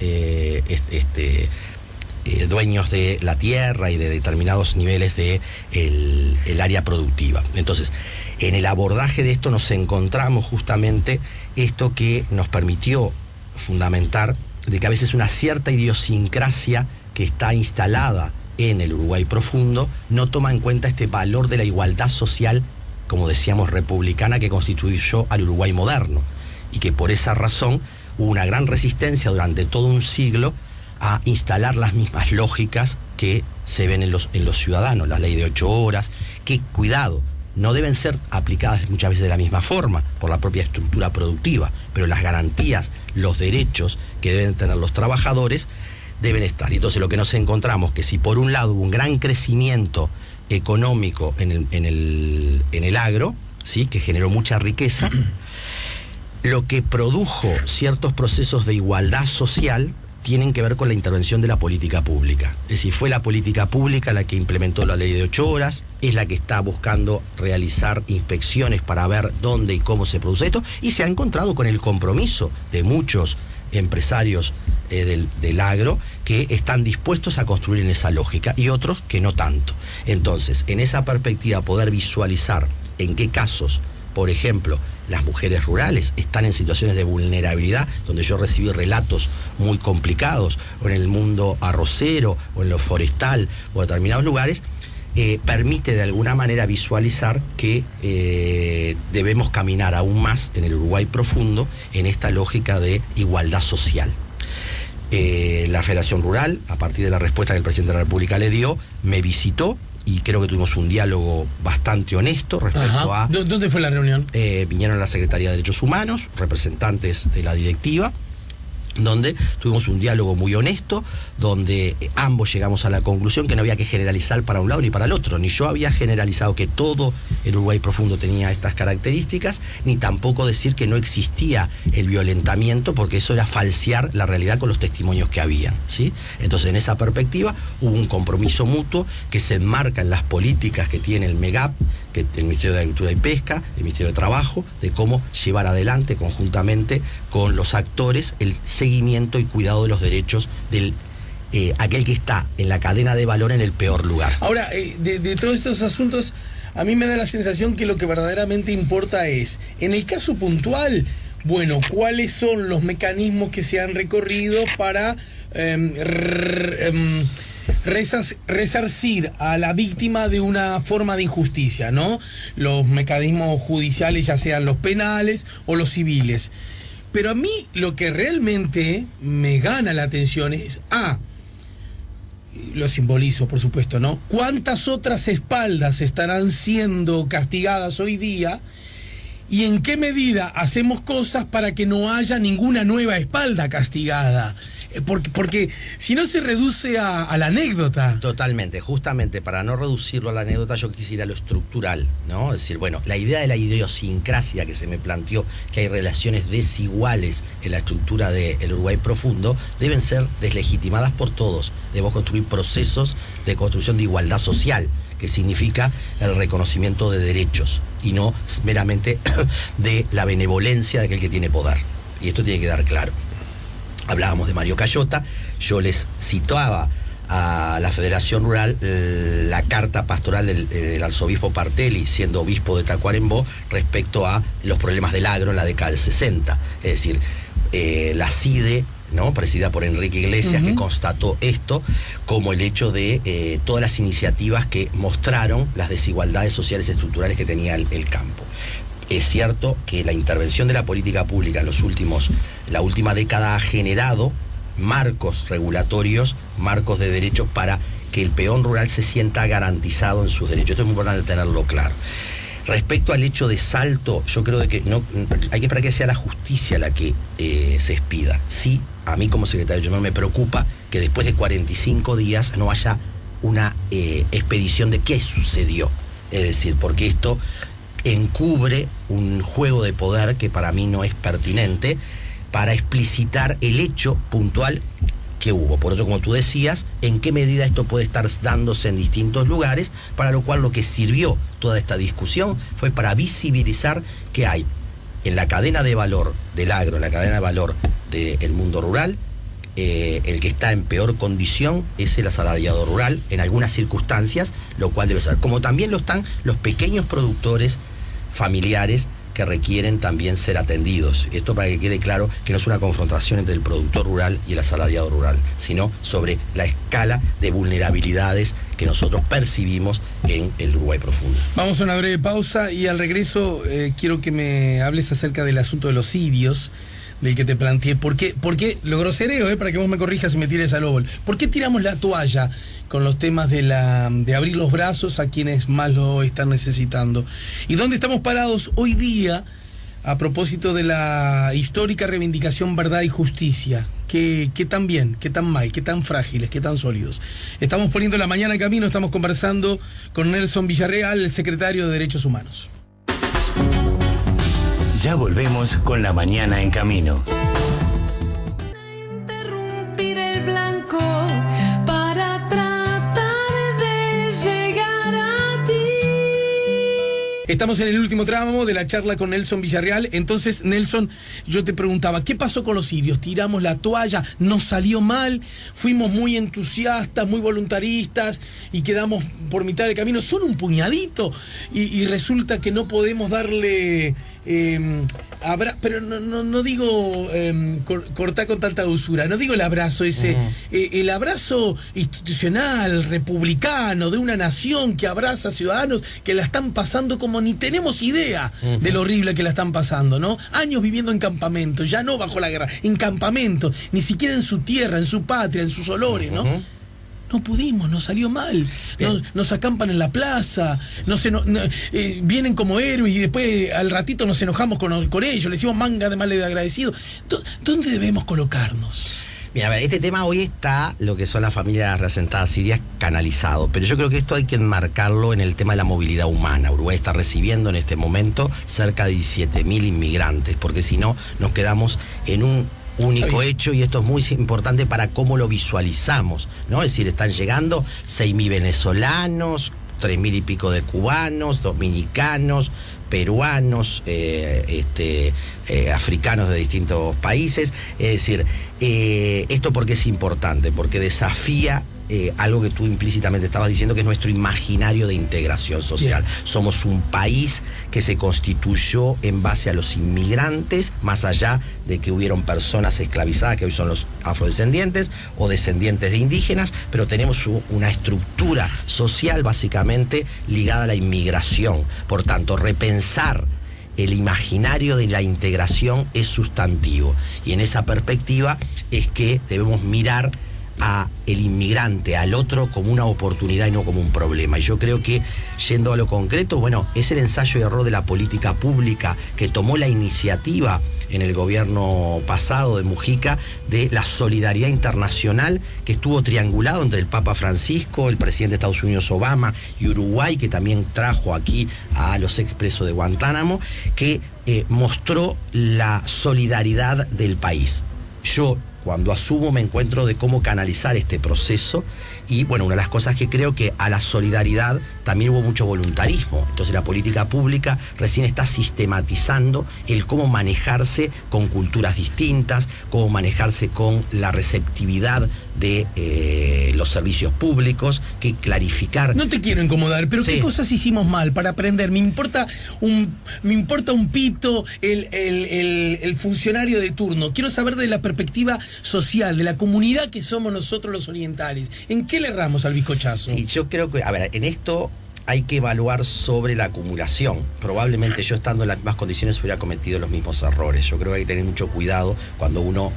dueños de la tierra y de determinados niveles de el área productiva. Entonces, en el abordaje de esto nos encontramos justamente esto que nos permitió fundamentar de que a veces una cierta idiosincrasia que está instalada en el Uruguay profundo no toma en cuenta este valor de la igualdad social, como decíamos, republicana, que constituyó al Uruguay moderno, y que por esa razón hubo una gran resistencia durante todo un siglo a instalar las mismas lógicas que se ven en los ciudadanos, la ley de 8 horas, que, cuidado, no deben ser aplicadas muchas veces de la misma forma por la propia estructura productiva, pero las garantías, los derechos que deben tener los trabajadores deben estar. Y entonces lo que nos encontramos, que si por un lado hubo un gran crecimiento económico en el agro, ¿sí?, que generó mucha riqueza, lo que produjo ciertos procesos de igualdad social tienen que ver con la intervención de la política pública. Es decir, fue la política pública la que implementó la ley de 8 horas, es la que está buscando realizar inspecciones para ver dónde y cómo se produce esto, y se ha encontrado con el compromiso de muchos empresarios del agro que están dispuestos a construir en esa lógica y otros que no tanto. Entonces, en esa perspectiva, poder visualizar en qué casos, por ejemplo, las mujeres rurales están en situaciones de vulnerabilidad, donde yo recibí relatos muy complicados, o en el mundo arrocero, o en lo forestal, o en determinados lugares, permite de alguna manera visualizar que debemos caminar aún más en el Uruguay profundo en esta lógica de igualdad social. La Federación Rural, a partir de la respuesta que el presidente de la República le dio, me visitó y creo que tuvimos un diálogo bastante honesto respecto a... ¿Dónde fue la reunión? Vinieron a la Secretaría de Derechos Humanos, representantes de la directiva, donde tuvimos un diálogo muy honesto, donde ambos llegamos a la conclusión que no había que generalizar para un lado ni para el otro. Ni yo había generalizado que todo el Uruguay profundo tenía estas características, ni tampoco decir que no existía el violentamiento, porque eso era falsear la realidad con los testimonios que habían, ¿sí? Entonces, en esa perspectiva, hubo un compromiso mutuo que se enmarca en las políticas que tiene el MEGAP, que el Ministerio de Agricultura y Pesca, el Ministerio de Trabajo, de cómo llevar adelante conjuntamente con los actores el seguimiento y cuidado de los derechos del aquel que está en la cadena de valor en el peor lugar. Ahora, de todos estos asuntos, a mí me da la sensación que lo que verdaderamente importa es, en el caso puntual, bueno, ¿cuáles son los mecanismos que se han recorrido para resarcir a la víctima de una forma de injusticia, ¿no? Los mecanismos judiciales, ya sean los penales o los civiles. Pero a mí lo que realmente me gana la atención es, lo simbolizo, por supuesto, ¿no? ¿Cuántas otras espaldas estarán siendo castigadas hoy día? ¿Y en qué medida hacemos cosas para que no haya ninguna nueva espalda castigada? Porque si no se reduce a la anécdota. Totalmente, justamente para no reducirlo a la anécdota, yo quisiera lo estructural, ¿no? Es decir, bueno, la idea de la idiosincrasia que se me planteó, que hay relaciones desiguales en la estructura del Uruguay profundo, deben ser deslegitimadas por todos. Debemos construir procesos de construcción de igualdad social, que significa el reconocimiento de derechos y no meramente de la benevolencia de aquel que tiene poder. Y esto tiene que quedar claro. Hablábamos de Mario Cayota, yo les citaba a la Federación Rural la carta pastoral del arzobispo Partelli, siendo obispo de Tacuarembó, respecto a los problemas del agro en la década del 60. Es decir, la CIDE, ¿no?, presidida por Enrique Iglesias, que constató esto, como el hecho de todas las iniciativas que mostraron las desigualdades sociales y estructurales que tenía el campo. Es cierto que la intervención de la política pública en la última década ha generado marcos regulatorios, marcos de derechos para que el peón rural se sienta garantizado en sus derechos. Esto es muy importante tenerlo claro. Respecto al hecho de Salto, yo creo de que no hay que esperar que sea la justicia la que se expida. Sí, a mí como secretario general me preocupa que después de 45 días no haya una expedición de qué sucedió. Es decir, porque esto encubre un juego de poder que para mí no es pertinente para explicitar el hecho puntual que hubo. Por otro, como tú decías, en qué medida esto puede estar dándose en distintos lugares, para lo cual lo que sirvió toda esta discusión fue para visibilizar que hay en la cadena de valor del agro, en la cadena de valor del mundo rural, el que está en peor condición es el asalariado rural en algunas circunstancias, lo cual debe ser. Como también lo están los pequeños productores familiares que requieren también ser atendidos. Esto para que quede claro que no es una confrontación entre el productor rural y el asalariado rural, sino sobre la escala de vulnerabilidades que nosotros percibimos en el Uruguay profundo. Vamos a una breve pausa y al regreso quiero que me hables acerca del asunto de los sirios, del que te planteé. ¿Por qué lo grosereo, para que vos me corrijas y me tires al óvol? ¿Por qué tiramos la toalla con los temas de abrir los brazos a quienes más lo están necesitando? ¿Y dónde estamos parados hoy día a propósito de la histórica reivindicación verdad y justicia? ¿Qué tan bien, qué tan mal, qué tan frágiles, qué tan sólidos? Estamos poniendo la mañana en camino, estamos conversando con Nelson Villarreal, el secretario de Derechos Humanos. Ya volvemos con La Mañana en Camino. Interrumpir el blanco para tratar de llegar a ti. Estamos en el último tramo de la charla con Nelson Villarreal. Entonces, Nelson, yo te preguntaba, ¿qué pasó con los sirios? ¿Tiramos la toalla? ¿Nos salió mal? ¿Fuimos muy entusiastas, muy voluntaristas y quedamos por mitad del camino? Son un puñadito y resulta que no podemos darle... pero no digo cortar con tanta usura, no digo el abrazo ese, el abrazo institucional, republicano, de una nación que abraza a ciudadanos que la están pasando como ni tenemos idea de lo horrible que la están pasando, ¿no? Años viviendo en campamentos, ya no bajo la guerra, en campamentos, ni siquiera en su tierra, en su patria, en sus olores, ¿no? No pudimos, nos salió mal. Nos acampan en la plaza, vienen como héroes y después al ratito nos enojamos con ellos, le decimos manga de mal agradecido. ¿Dónde debemos colocarnos? Mira, a ver, este tema hoy está, lo que son las familias reasentadas sirias, canalizado, pero yo creo que esto hay que enmarcarlo en el tema de la movilidad humana. Uruguay está recibiendo en este momento cerca de 17.000 inmigrantes, porque si no, nos quedamos en un único hecho, y esto es muy importante para cómo lo visualizamos, ¿no? Es decir, están llegando 6.000 venezolanos, 3.000 y pico de cubanos, dominicanos, peruanos, africanos de distintos países. Es decir, esto porque es importante, porque desafía algo que tú implícitamente estabas diciendo, que es nuestro imaginario de integración social. Bien. Somos un país que se constituyó en base a los inmigrantes, más allá de que hubieron personas esclavizadas, que hoy son los afrodescendientes o descendientes de indígenas, pero tenemos una estructura social básicamente ligada a la inmigración. Por tanto, repensar el imaginario de la integración es sustantivo, y en esa perspectiva es que debemos mirar a el inmigrante, al otro, como una oportunidad y no como un problema. Y yo creo que, yendo a lo concreto, bueno, es el ensayo y error de la política pública que tomó la iniciativa en el gobierno pasado de Mujica de la solidaridad internacional, que estuvo triangulado entre el Papa Francisco, el presidente de Estados Unidos Obama y Uruguay, que también trajo aquí a los expresos de Guantánamo, que mostró la solidaridad del país. Yo, cuando asumo, me encuentro de cómo canalizar este proceso, y bueno, una de las cosas que creo que a la solidaridad también hubo mucho voluntarismo. Entonces la política pública recién está sistematizando el cómo manejarse con culturas distintas, cómo manejarse con la receptividad de los servicios públicos, que clarificar. No te quiero incomodar, pero sí. ¿Qué cosas hicimos mal para aprender? Me importa un pito el funcionario de turno. Quiero saber de la perspectiva social, de la comunidad que somos nosotros los orientales. ¿En qué le erramos al bizcochazo? Sí, yo creo que, a ver, en esto hay que evaluar sobre la acumulación. Probablemente yo, estando en las mismas condiciones, hubiera cometido los mismos errores. Yo creo que hay que tener mucho cuidado cuando uno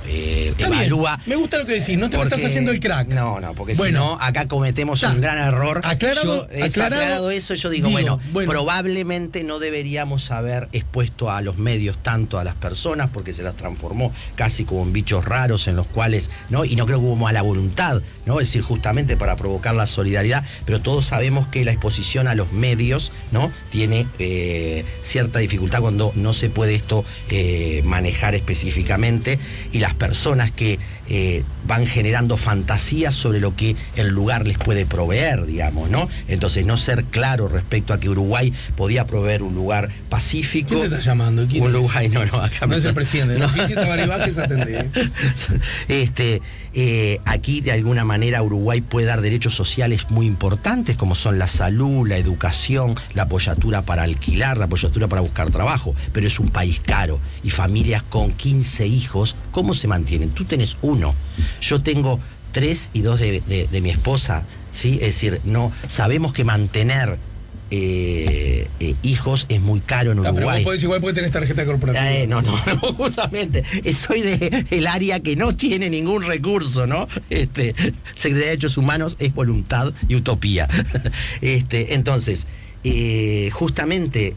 evalúa. Bien. Me gusta lo que decís, no te lo estás haciendo el crack. No, porque si no, acá cometemos un gran error. Aclarado eso, yo digo, bueno, probablemente no deberíamos haber expuesto a los medios tanto a las personas, porque se las transformó casi como en bichos raros en los cuales, ¿no? Y no creo que hubo mala voluntad, ¿no? Es decir, justamente para provocar la solidaridad, pero todos sabemos que la exposición a los medios, ¿no? Tiene cierta dificultad cuando no se puede esto manejar específicamente, y las personas que van generando fantasías sobre lo que el lugar les puede proveer, digamos, ¿no? Entonces, no ser claro respecto a que Uruguay podía proveer un lugar pacífico. ¿Quién te está llamando? ¿Quién un Uruguay, acá no es el presidente, no. Si está Baribáquez, atendé. Aquí, de alguna manera, Uruguay puede dar derechos sociales muy importantes, como son la salud, la educación, la apoyatura para alquilar, la apoyatura para buscar trabajo, pero es un país caro, y familias con 15 hijos, ¿cómo se mantienen? Tú tenés uno, yo tengo 3 y 2 de mi esposa, ¿sí? Es decir, no sabemos que mantener hijos es muy caro en Uruguay. Pero vos podés, igual porque tenés tarjeta corporativa. No, justamente. Soy del área que no tiene ningún recurso, ¿no? Secretaría de Derechos Humanos es voluntad y utopía. Entonces, justamente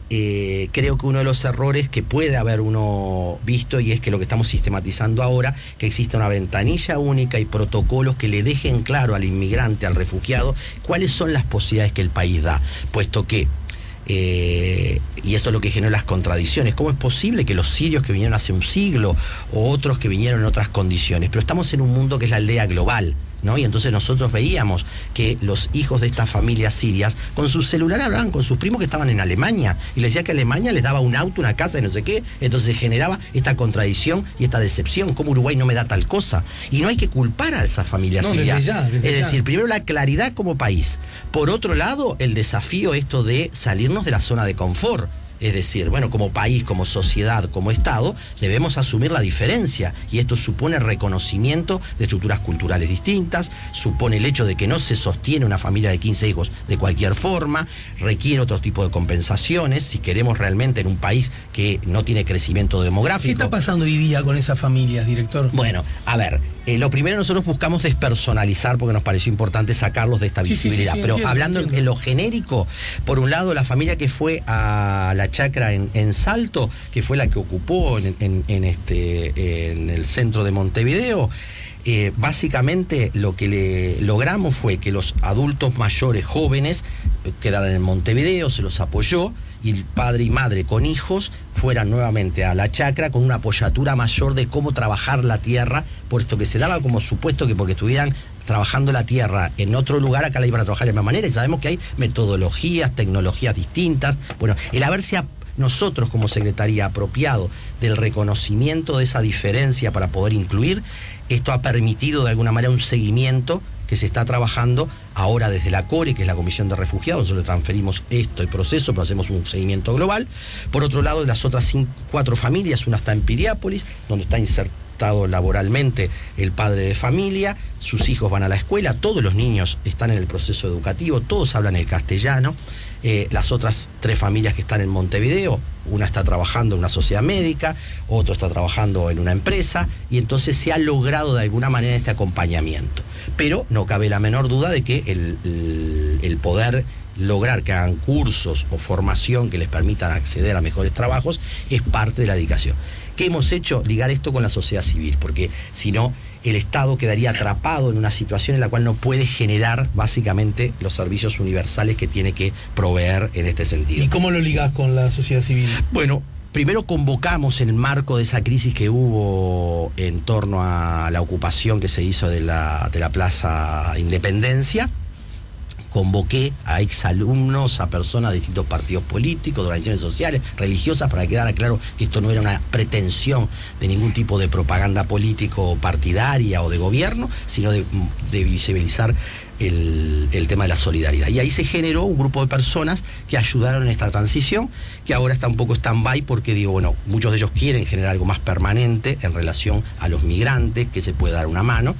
creo que uno de los errores que puede haber uno visto, y es que lo que estamos sistematizando ahora, que existe una ventanilla única y protocolos que le dejen claro al inmigrante, al refugiado, cuáles son las posibilidades que el país da, puesto que y esto es lo que genera las contradicciones. ¿Cómo es posible que los sirios que vinieron hace un siglo, o otros que vinieron en otras condiciones? Pero estamos en un mundo que es la aldea global, ¿no? Y entonces nosotros veíamos que los hijos de estas familias sirias con su celular hablaban con sus primos que estaban en Alemania, y les decía que Alemania les daba un auto, una casa y no sé qué. Entonces generaba esta contradicción y esta decepción. ¿Cómo Uruguay no me da tal cosa? Y no hay que culpar a esas familias sirias. Es decir, primero la claridad como país. Por otro lado, el desafío esto de salirnos de la zona de confort. Es decir, bueno, como país, como sociedad, como Estado, debemos asumir la diferencia, y esto supone reconocimiento de estructuras culturales distintas, supone el hecho de que no se sostiene una familia de 15 hijos de cualquier forma, requiere otro tipo de compensaciones, si queremos realmente en un país que no tiene crecimiento demográfico. ¿Qué está pasando hoy día con esas familias, director? Bueno, a ver, Lo primero, nosotros buscamos despersonalizar porque nos pareció importante sacarlos de esta visibilidad. Pero entiendo, hablando en lo genérico, por un lado, la familia que fue a la chacra en Salto, que fue la que ocupó en el centro de Montevideo, básicamente lo que logramos fue que los adultos mayores jóvenes quedaran en Montevideo, se los apoyó, y el padre y madre con hijos fueran nuevamente a la chacra con una apoyatura mayor de cómo trabajar la tierra, puesto que se daba como supuesto que porque estuvieran trabajando la tierra en otro lugar, acá la iban a trabajar de la misma manera, y sabemos que hay metodologías, tecnologías distintas. Bueno, el haberse nosotros como Secretaría apropiado del reconocimiento de esa diferencia para poder incluir, esto ha permitido de alguna manera un seguimiento que se está trabajando ahora desde la CORE, que es la Comisión de Refugiados. Nosotros transferimos el proceso, pero hacemos un seguimiento global. Por otro lado, las otras 4 familias, una está en Piriápolis, donde está insertado laboralmente el padre de familia, sus hijos van a la escuela, todos los niños están en el proceso educativo, todos hablan el castellano. Las otras 3 familias que están en Montevideo, una está trabajando en una sociedad médica, otro está trabajando en una empresa, y entonces se ha logrado de alguna manera este acompañamiento. Pero no cabe la menor duda de que el poder lograr que hagan cursos o formación que les permitan acceder a mejores trabajos es parte de la dedicación. ¿Qué hemos hecho? Ligar esto con la sociedad civil, porque si no, el Estado quedaría atrapado en una situación en la cual no puede generar básicamente los servicios universales que tiene que proveer en este sentido. ¿Y cómo lo ligás con la sociedad civil? Bueno, primero convocamos en el marco de esa crisis que hubo en torno a la ocupación que se hizo de la Plaza Independencia. Convoqué a exalumnos, a personas de distintos partidos políticos, de organizaciones sociales, religiosas, para que quedara claro que esto no era una pretensión de ningún tipo de propaganda político partidaria o de gobierno, sino de visibilizar el tema de la solidaridad. Y ahí se generó un grupo de personas que ayudaron en esta transición, que ahora está un poco stand-by porque, bueno, muchos de ellos quieren generar algo más permanente en relación a los migrantes, que se puede dar una mano.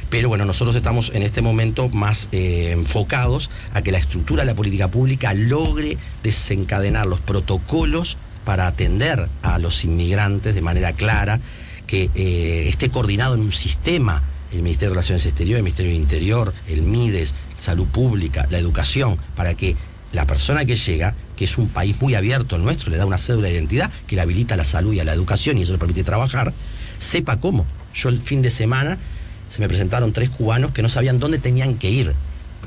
Pero bueno, nosotros estamos en este momento más enfocados a que la estructura de la política pública logre desencadenar los protocolos para atender a los inmigrantes de manera clara, que esté coordinado en un sistema, el Ministerio de Relaciones Exteriores, el Ministerio del Interior, el MIDES, Salud Pública, la educación, para que la persona que llega, que es un país muy abierto el nuestro, le da una cédula de identidad que le habilita a la salud y a la educación y eso le permite trabajar, sepa cómo. Yo el fin de semana se me presentaron 3 cubanos que no sabían dónde tenían que ir,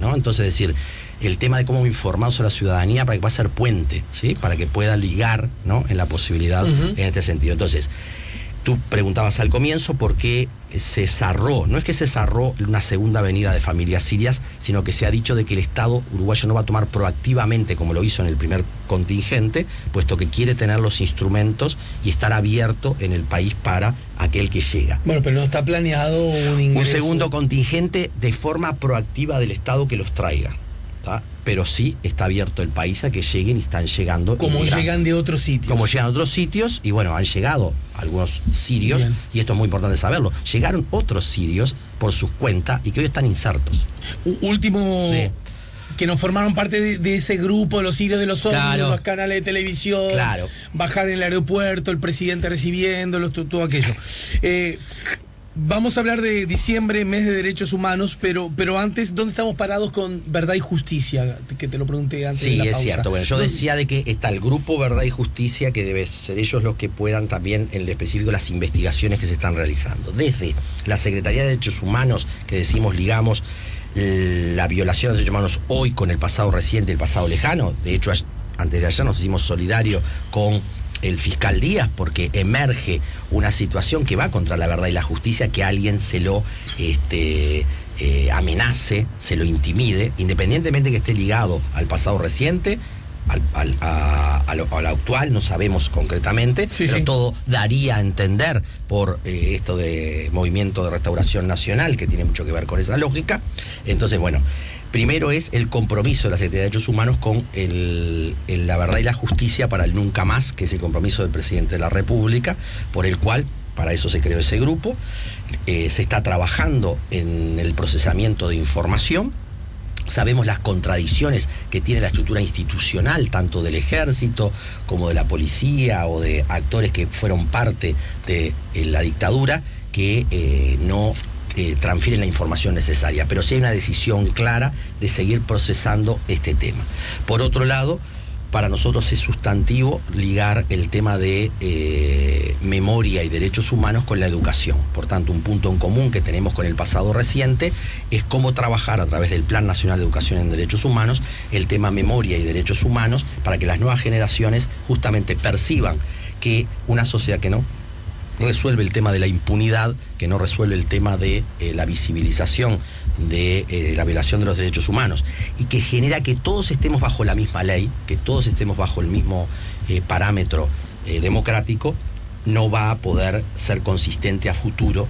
¿no? Entonces, decir, el tema de cómo informar a la ciudadanía para que pueda ser puente, ¿sí? Para que pueda ligar, ¿no? En la posibilidad, en este sentido. Entonces, tú preguntabas al comienzo por qué se cerró. No es que se cerró una segunda avenida de familias sirias, sino que se ha dicho de que el Estado uruguayo no va a tomar proactivamente, como lo hizo en el primer contingente, puesto que quiere tener los instrumentos y estar abierto en el país para aquel que llega. Bueno, pero no está planeado un ingreso. Un segundo contingente de forma proactiva del Estado que los traiga, ¿tá? Pero sí está abierto el país a que lleguen y están llegando. Como llegan de otros sitios. Como llegan de otros sitios, y bueno, han llegado algunos sirios, bien, y esto es muy importante saberlo. Llegaron otros sirios por sus cuentas y que hoy están insertos. Último, Sí. que nos formaron parte de ese grupo de los sirios de los ómnibus, Claro. los canales de televisión, Claro. bajar en el aeropuerto, el presidente recibiéndolos, todo aquello. Vamos a hablar de diciembre, mes de derechos humanos, pero antes, ¿dónde estamos parados con Verdad y Justicia? Que te lo pregunté antes de Sí, la es pausa. cierto. Bueno, yo decía de que está el grupo Verdad y Justicia, que debe ser ellos los que puedan también, en lo específico, las investigaciones que se están realizando. Desde la Secretaría de Derechos Humanos, que decimos, ligamos la violación de los derechos humanos hoy con el pasado reciente, el pasado lejano. De hecho, antes de ayer nos hicimos solidarios con el fiscal Díaz, porque emerge una situación que va contra la verdad y la justicia, que alguien se lo amenace, se lo intimide, independientemente que esté ligado al pasado reciente, a lo actual, no sabemos concretamente, Sí, pero sí. todo daría a entender por esto de Movimiento de Restauración Nacional, que tiene mucho que ver con esa lógica. Entonces, bueno, primero es el compromiso de la Secretaría de Derechos Humanos con la verdad y la justicia para el nunca más, que es el compromiso del presidente de la República, por el cual, para eso se creó ese grupo. Se está trabajando en el procesamiento de información. Sabemos las contradicciones que tiene la estructura institucional, tanto del ejército como de la policía o de actores que fueron parte de la dictadura, que no transfieren la información necesaria, pero sí hay una decisión clara de seguir procesando este tema. Por otro lado, para nosotros es sustantivo ligar el tema de memoria y derechos humanos con la educación. Por tanto, un punto en común que tenemos con el pasado reciente es cómo trabajar a través del Plan Nacional de Educación en Derechos Humanos el tema memoria y derechos humanos para que las nuevas generaciones justamente perciban que una sociedad que no resuelve el tema de la impunidad, que no resuelve el tema de la visibilización de la violación de los derechos humanos y que genera que todos estemos bajo la misma ley, que todos estemos bajo el mismo parámetro democrático, no va a poder ser consistente a futuro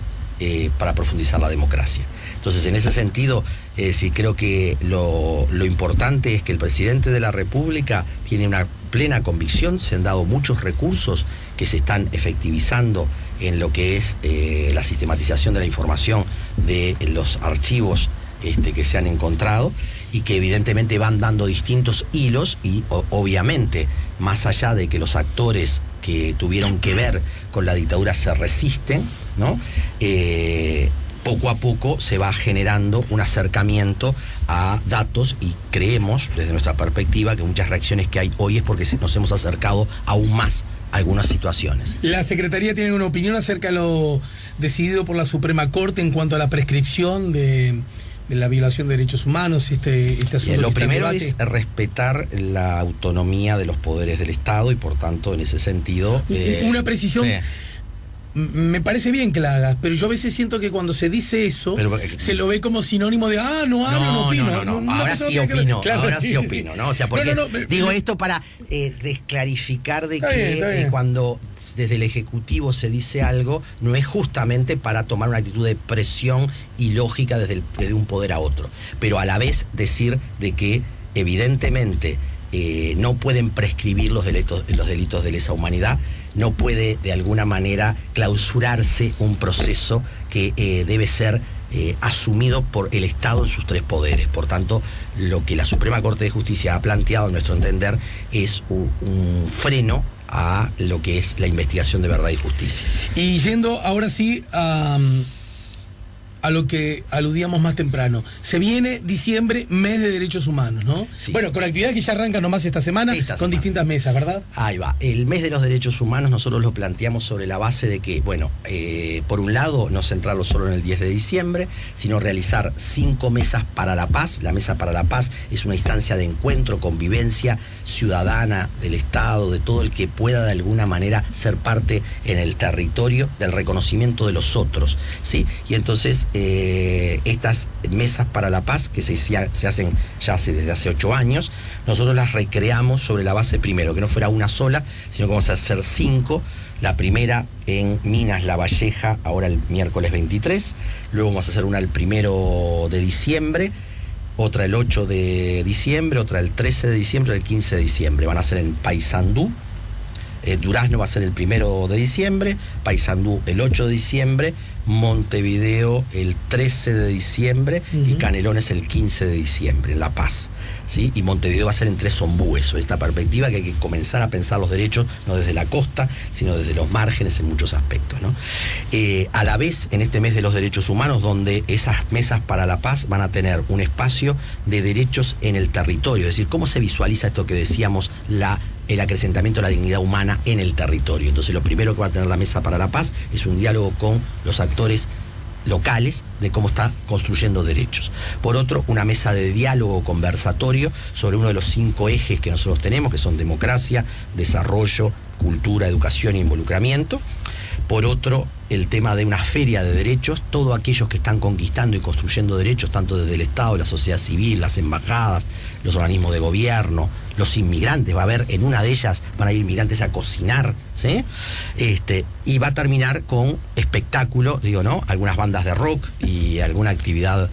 para profundizar la democracia. Entonces, en ese sentido, sí creo que lo importante es que el presidente de la República tiene una plena convicción, se han dado muchos recursos que se están efectivizando en lo que es la sistematización de la información de los archivos que se han encontrado y que evidentemente van dando distintos hilos y obviamente, más allá de que los actores que tuvieron que ver con la dictadura se resisten, ¿no? Poco a poco se va generando un acercamiento a datos y creemos, desde nuestra perspectiva, que muchas reacciones que hay hoy es porque nos hemos acercado aún más a algunas situaciones. ¿La Secretaría tiene una opinión acerca de lo decidido por la Suprema Corte en cuanto a la prescripción de la violación de derechos humanos, este asunto? Lo primero es respetar la autonomía de los poderes del Estado y por tanto, en ese sentido... una precisión... Sí. Me parece bien que la hagas, pero yo a veces siento que cuando se dice eso, se lo ve como sinónimo de no opino. No. Ahora sí opino, claro, ahora sí opino, ¿no? O sea, porque digo esto para desclarificar de que está bien. Cuando desde el Ejecutivo se dice algo, no es justamente para tomar una actitud de presión ilógica desde un poder a otro, pero a la vez decir de que evidentemente no pueden prescribir los delitos de lesa humanidad. No puede de alguna manera clausurarse un proceso que debe ser asumido por el Estado en sus tres poderes. Por tanto, lo que la Suprema Corte de Justicia ha planteado, a nuestro entender, es un freno a lo que es la investigación de verdad y justicia. Y yendo ahora sí a lo que aludíamos más temprano. Se viene diciembre, mes de derechos humanos, ¿no? Sí. Bueno, con actividades que ya arrancan nomás esta semana, distintas mesas, ¿verdad? Ahí va. El mes de los derechos humanos nosotros lo planteamos sobre la base de que, bueno, por un lado, no centrarlo solo en el 10 de diciembre, sino realizar 5 mesas para la paz. La Mesa para la Paz es una instancia de encuentro, convivencia ciudadana del Estado, de todo el que pueda de alguna manera ser parte en el territorio del reconocimiento de los otros, ¿sí? Y entonces estas mesas para la paz, que se hacen ya desde hace 8 años, nosotros las recreamos sobre la base primero, que no fuera una sola, sino que vamos a hacer 5. La primera en Minas La Valleja, ahora el miércoles 23, luego vamos a hacer una el 1 de diciembre, otra el 8 de diciembre, otra el 13 de diciembre, el 15 de diciembre. Van a ser en Paysandú. Durazno va a ser el 1 de diciembre, Paysandú el 8 de diciembre, Montevideo el 13 de diciembre y Canelones el 15 de diciembre, en La Paz, ¿sí? Y Montevideo va a ser en 3 ombúes, o esta perspectiva que hay que comenzar a pensar los derechos no desde la costa, sino desde los márgenes en muchos aspectos, ¿no? A la vez, en este mes de los derechos humanos, donde esas mesas para la paz van a tener un espacio de derechos en el territorio, es decir, cómo se visualiza esto que decíamos, el acrecentamiento de la dignidad humana en el territorio. Entonces, lo primero que va a tener la Mesa para la Paz es un diálogo con los actores locales de cómo está construyendo derechos. Por otro, una mesa de diálogo conversatorio sobre uno de los 5 ejes que nosotros tenemos, que son democracia, desarrollo, cultura, educación e involucramiento. Por otro, el tema de una feria de derechos, todos aquellos que están conquistando y construyendo derechos, tanto desde el Estado, la sociedad civil, las embajadas, los organismos de gobierno, los inmigrantes. Va a haber, en una de ellas van a ir migrantes a cocinar, ¿sí? Y va a terminar con espectáculo, algunas bandas de rock y alguna actividad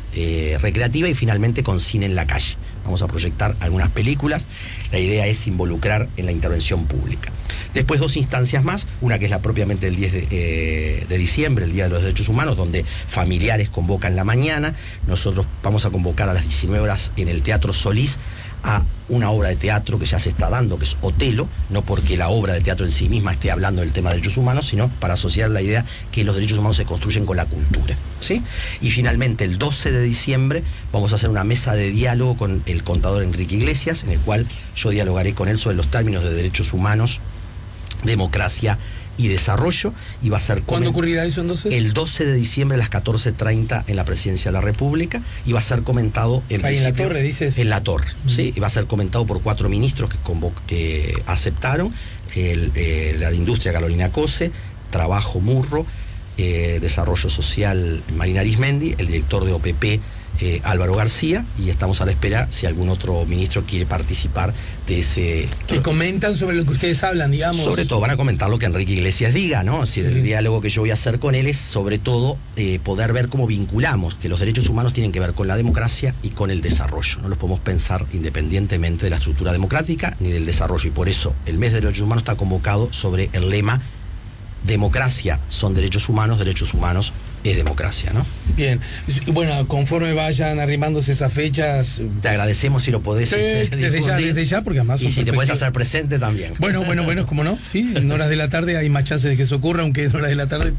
recreativa, y finalmente con cine en la calle. Vamos a proyectar algunas películas. La idea es involucrar en la intervención pública. Después 2 instancias más, una que es la propiamente del 10 de diciembre, el Día de los Derechos Humanos, donde familiares convocan la mañana. Nosotros vamos a convocar a las 19 horas en el Teatro Solís a una obra de teatro que ya se está dando, que es Otelo, no porque la obra de teatro en sí misma esté hablando del tema de derechos humanos, sino para asociar la idea que los derechos humanos se construyen con la cultura, ¿sí? Y finalmente, el 12 de diciembre vamos a hacer una mesa de diálogo con el contador Enrique Iglesias, en el cual yo dialogaré con él sobre los términos de derechos humanos, democracia y desarrollo, y va a ser... ¿Cuándo ocurrirá eso entonces? El 12 de diciembre a las 14:30 en la Presidencia de la República, y va a ser comentado Ahí en la Torre, dices. En la Torre, ¿sí? Y va a ser comentado por 4 ministros que aceptaron, la de Industria Carolina Cose, Trabajo Murro, Desarrollo Social Marina Arismendi, el director de OPP Álvaro García, y estamos a la espera si algún otro ministro quiere participar de ese... Que comentan sobre lo que ustedes hablan, digamos. Sobre todo van a comentar lo que Enrique Iglesias diga, ¿no? Si el diálogo que yo voy a hacer con él es sobre todo poder ver cómo vinculamos que los derechos humanos tienen que ver con la democracia y con el desarrollo. No los podemos pensar independientemente de la estructura democrática ni del desarrollo, y por eso el mes de derechos humanos está convocado sobre el lema: democracia son derechos humanos es democracia, ¿no? Bien, y bueno, conforme vayan arrimándose esas fechas... Te agradecemos si lo podés desde ya, porque además... Y si te puedes hacer presente también. Bueno, como no, sí, en horas de la tarde hay más chances de que eso ocurra, aunque en horas de la tarde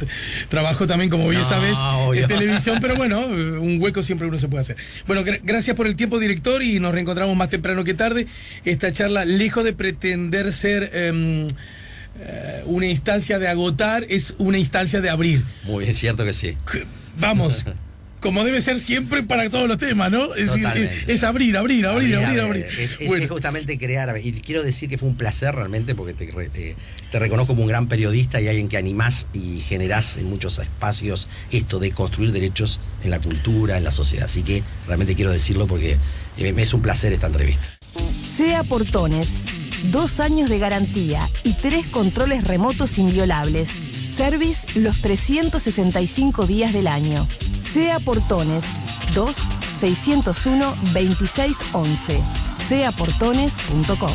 trabajo también, como bien sabes, en televisión, pero bueno, un hueco siempre uno se puede hacer. Bueno, gracias por el tiempo, director, y nos reencontramos más temprano que tarde. Esta charla, lejos de pretender ser... una instancia de agotar, es una instancia de abrir. Muy bien, cierto que sí. Vamos, como debe ser siempre para todos los temas, ¿no? Es decir, es abrir. Es justamente crear, y quiero decir que fue un placer realmente, porque te reconozco como un gran periodista y alguien que animás y generás en muchos espacios esto de construir derechos en la cultura, en la sociedad. Así que realmente quiero decirlo porque me es un placer esta entrevista. Sea Portones. 2 años de garantía y 3 controles remotos inviolables. Service los 365 días del año. Sea Portones 2-601-2611. Seaportones.com